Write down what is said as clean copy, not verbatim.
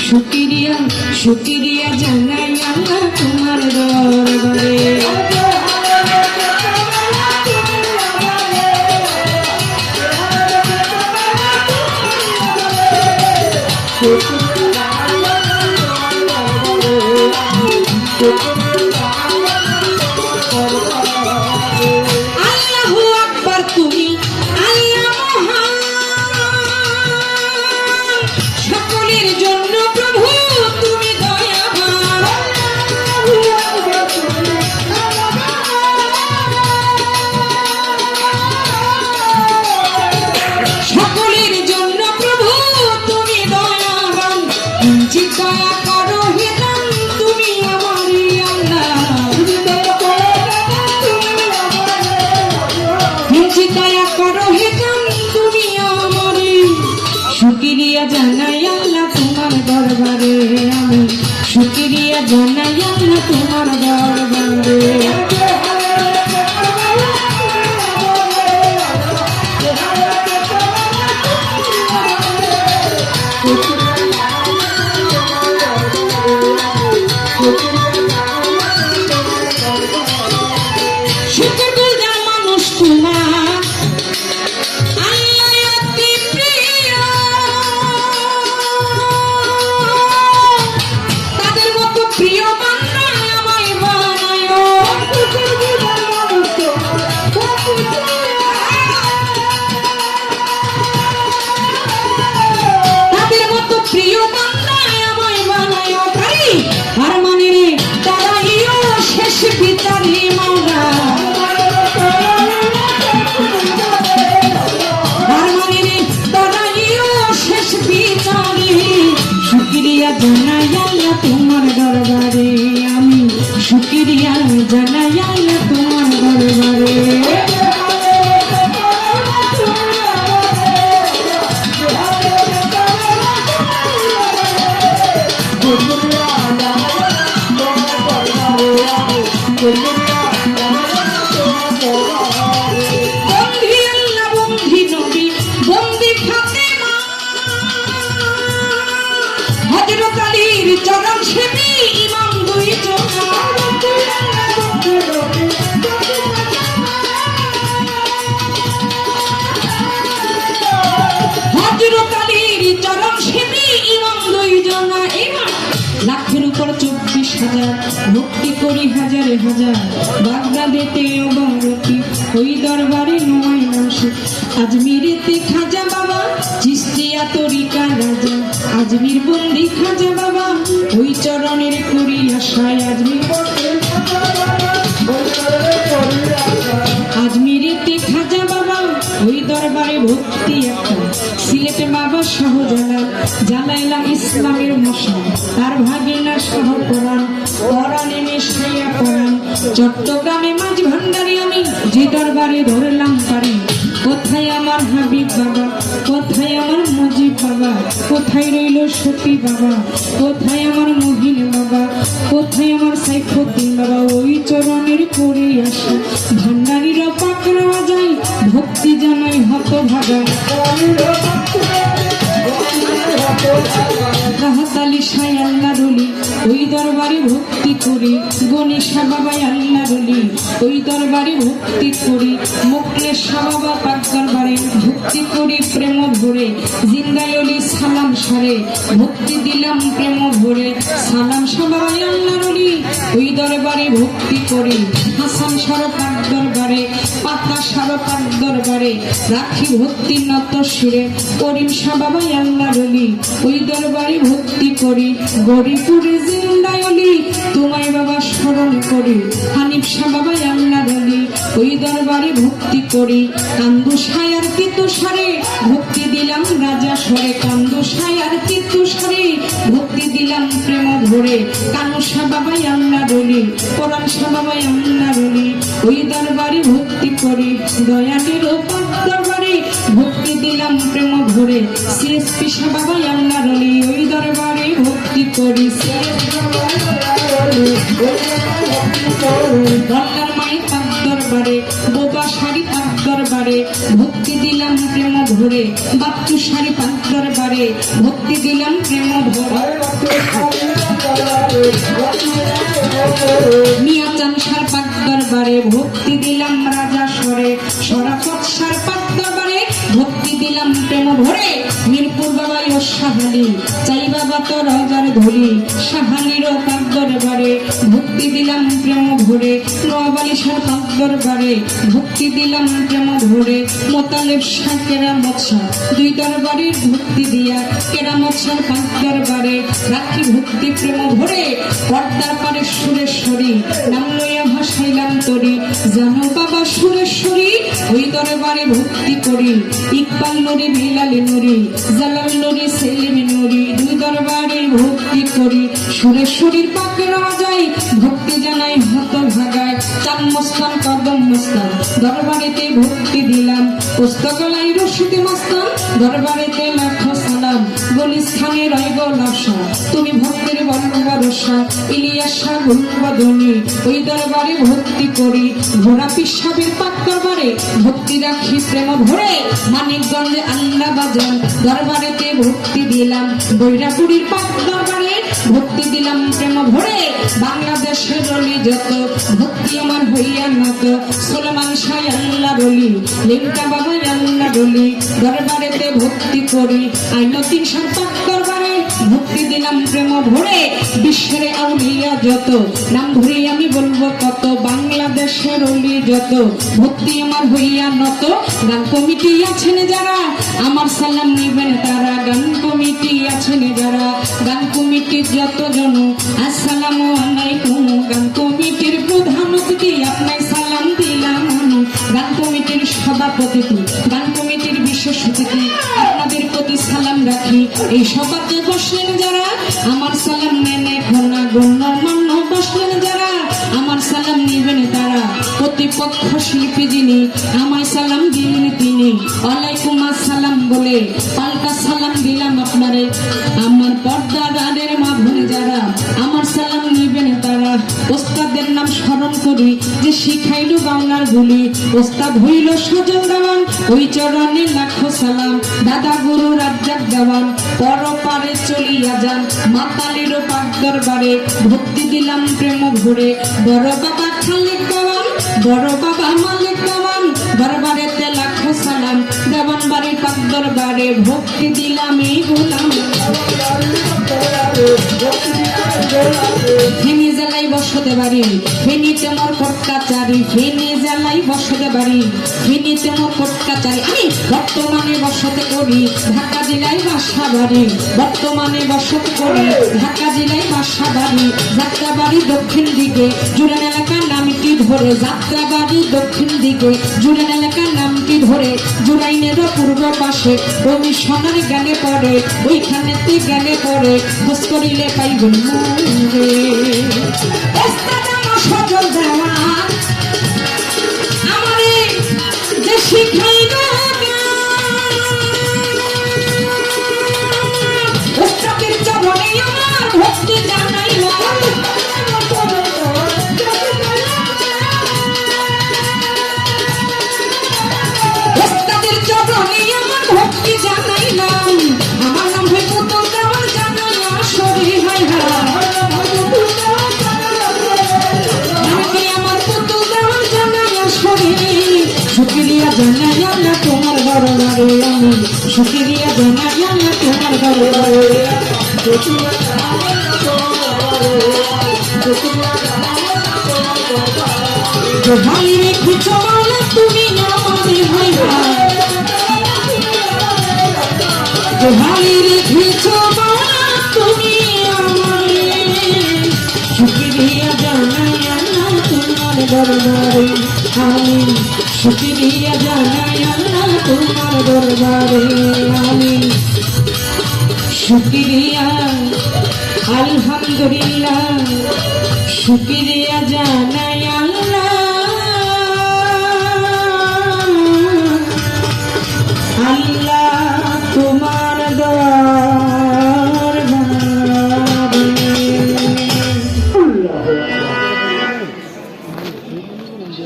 শুকরিয়া শুকরিয়া জানাই আল্লাহ তোমার দরবারে। আল্লাহু আকবার, তুমি আল্লাহ মহান, সকলের জন্য প্রভু তুমি দয়াবান। সকলের জন্য প্রভু তুমি দয়াবান, দয়া করো হে দান তুমি আমারই আল্লাহ। দয়া করো হে দান তুমি আমারই। শুকরিয়া জানাই আল্লাহ তোমার দরবারে, আমি শুকরিয়া জানাই আল্লাহ তোমার দরবারে। শুকরগুজার মানুষ তোমার আল্লাহ অতি প্রিয়, তাদের মতো প্রিয় বান্দা আমায় বানায়। তাদের মতো প্রিয় বান্দা আমায় বানায়। আর মানে রে তারাইও শেষ বিচারি মাওলা, আর মানে রে তারাইও শেষ বিচারি। শুকরিয়া জানাই আল্লাহ তোমার দরবারে, আমি শুকরিয়া জানাই আল্লাহ তোমার দরবারে। বন্ধি আল্লাহ বন্ধি নবী বন্ধি ফাতেমা, হযরত আলীর চরণ সেবী ইমাম দুইজন। হযরত আলীর চরণ সেবী ইমাম দুইজন। ইমাম লাখের উপর 24,000 ভক্তি করি হাজারে হাজার, বাগদাদেতে অবরতি ওই দরবারে নয় নাশে। আজমিরেতে খাজা বাবা চিশতিয়া তরিকা রাজা, আজমির বন্দি খাজা বাবা ওই চরণের করি আশায়। আজমিরেতে খাজা বাবা ওই দরবারে ভক্তি একটা। সিলেটে বাবা শাহজালাল জালাইলা ইসলামের মশাল, তার ভাগিনা শাহ কোরআন কোরআনে মিশাইয়া কোরআন। চট্টগ্রামে মাঝ ভান্ডারে আমি যে দরবারে ধরলাম পারি। কোথায় আমার হাবিব বাবা, কোথায় আমার মুজিব বাবা, কোথায় রইল সতী বাবা, কোথায় আমার মহিন বাবা, কোথায় আমার সাইফুদ্দিন বাবা। ওই চরণের করে আসে ভান্ডারীরা পাকড়াওয়া যায়, ভক্তি জানাই হতভাগা। রাহাত আলী শাহ আল্লাহ রলি ওই দরবারে ভক্তি করি। গণেশা বাবাই আল্লাহ রলি ওই দরবারে ভক্তি করি। মোকলেশা বাবা পাক দরবারে ভক্তি করি প্রেম ভরে। জিন্দাই অলি সালাম সারে ভক্তি দিলাম প্রেম ভরে। সালাম শাহ বাবাই আল্লাহ রলি ওই দরবারে ভক্তি করি। হাসান শাহ পাক দরবারে, পাতা শাহ পাক দরবারে রাখি ভক্তি নত সুরে। করিম শাহ বাবাই আল্লাহ রলি ওই দরবারে ভক্তি করি। গরিপুরে জিন্দাই অলি তোমায় বাবা স্মরণ করি। হানিফ শাহ বাবাই আল্লাহ রলি ওই দরবারে ভক্তি করি। কান্দু সায়ার তিতুসারে ভক্তি দিলাম রাজা সরে। কান্দু সায়ার তিতুসারে ভক্তি দিলাম প্রেম ভরে। কানু শাহ বাবাই আল্লাহ রলি, কোরআন শাহ বাবাই আল্লাহ রলি ওই দরবারে ভক্তি করি। দয়ালের পাক দরবারে ভক্তি দিলাম প্রেম ভরে। সিএসপি শাহ বাবাই আল্লাহ রলি ওই দরবারে ভক্তি করি। গঙ্গার মাই পাক দরবারে, বোবা শাড়ি পাক দরবারে ভক্তি দিলাম প্রেম ধরে বাচ্চু শাড়ি পাক দরবারে ভক্তি দিলাম প্রেম ভরে মিয়া চান সার পাক দরবারে ভক্তি দিলাম রাজা সরে সরাফত সার পাক দরবারে ভক্তি দিলাম প্রেম ভরে মিরপুর বাবাই ও সাহালি চাই বাবা তো রাজার ধুলি সাহালিরও পাক দরবারে ভক্তি দিলাম প্রেম ভরে নোয়াবালি সার পাক দরবারে ভক্তি দিলাম প্রেম ভরে মোতালেব শাহ কেরামত শাহ দুই দরবারের ভক্তি দিয়া কেরামত শাহ পাক দরবারে রাখি ভক্তি প্রেম ভরে পর্দার পারে সুরেশ্বরী নাম লইয়া ভাসাইলাম তরি জানো বাবা সুরেশ্বরী ওই দরবারে ভক্তি করি ইকবাল নুরি বিলালি নুরি জালাল নুরি সেলিম নুরি দুই দরবারে ভক্তি করি সুরেশ্বরীর পাকে রাজাই ভক্তি জানাই হত ভাগায় চান মস্তান কদম মস্তান দরবারেতে ভক্তি দিলাম পুস্তকলাই রশিদি মস্তান দরবারেতে লাখো সালাম গলিস খানে রইব লাশা তুমি ভক্তের বর্ণ ভরসা ইলিয়াসা গুলবদনী ওই দরবারে ভক্তি করি ঘোড়া পিসাবের পাক দরবারে ভক্তি রাখি প্রেম ভরে মানিকগঞ্জে আল্লাহ বাজার দরবারেতে ভক্তি দিলাম বৈরাপুরীর পাক দরবারে ভক্তি দিলাম প্রেম ভরে বাংলাদেশের রলি যত ভক্তি আমার হইয়া নত সুলেমান শাহ আল্লাহ রলি লিমকা বাবা আল্লাহ রলি দরবারেতে ভক্তি করি আইনতিন শাহ পাক দরবারে ভক্তি দিলাম প্রেম ভরে বিশ্বের আউলিয়া যত নাম ধরে আমি বলবো কত বাংলাদেশের রলি যত ভক্তি আমার হইয়া নত গান কমিটি আছেন যারা আমার সালাম নিবেন তারা গান কমিটি আছেন যারা গান কমিটির যতজন আসসালামু আলাইকুম গান কমিটির প্রধান অতিথি আপনার সালাম দিলাম গান কমিটির সভাপতি গান কমিটির বিশেষ অতিথি আপনাদের প্রতি সালাম রাখি এই সভাতে বসলেন যারা আমার সালাম নেন এখন না গণ্যমান্য বসলেন যারা আমার সালাম নিবেন তারা প্রতিপক্ষ শিল্পী যিনি আমায় সালাম দিলেন তিনি ওয়ালাইকুম আসসালাম বলে পাল্টা সালাম দিলাম আপনারে আমার পর্দাদারের মা বোন যারা আমার সালাম নিবেন তারা ওস্তাদের নাম স্মরণ করি যে শিখাইল বাংলার গুলি ওস্তাদ হইল সজল দেওয়ান ওই চরণে লাখো সালাম দাদা গুরু রাজ্জাক দেওয়ান পরপারে চলিয়া যান মাতালিরও পাক দরবারে ভক্তি দিলাম প্রেম ভরে বড় বাবা খালিক দেওয়ান বড় বাবা মালিক দেওয়ান দরবারেতে লাখো সালাম দেওয়ান বাড়ির পাক দরবারে ভক্তি দিলাম এই গোলাম ফেনী জেলায় বসতে বাড়ি ফেনীতে মোর কটকাচারি ফেনী জেলায় বসতে বাড়ি ফেনীতে মোর কটকাচারি আমি বর্তমানে বসতে করি ঢাকা জেলায় বাসা বাড়ি বর্তমানে বসতে করি ঢাকা জেলায় বাসা বাড়ি যাত্রাবাড়ি দক্ষিণ দিকে জুড়ান এলাকার নামটি ধরে যাত্রাবাড়ি দক্ষিণ দিকে জুড়ান এলাকার নামটি ধরে জুরাইনেরও পূর্ব পাশে কমিশনার গেলে পড়ে ওইখানেতে গেলে পড়ে খোঁজ করিলে পাইবেন মরে ওস্তাদ আমার সজল দেওয়ান আমারে যে শিখাইল ওস্তাদের চরণে আমার ভক্তি জানাইল ওস্তাদের চরণে আমার ভক্তি জানাইলাম আমার নাম হয় পুতুল দেওয়ার জানাইয়া শরী হয় আমার পুতুল দেওয়ার জানাইয়া শরী শুক্রিয়া জানাইয়া না তোমার দরবারে আমি শুক্রিয়া জানাইয়া না তোমার দরবারে ভাই রেখেছো মাওলা তুমি আমাদের হয় ভাই রেখেছো মাওলা তুমি আমাদের শুক্রিয়া জানাইয়া না তোমার দরবারে আমি শুক্রিয়া জানাইয়া না তোমার দরবারে আমি শুক্রিয়া আলহামদুলিল্লাহ শুক্রিয়া জানাইয়া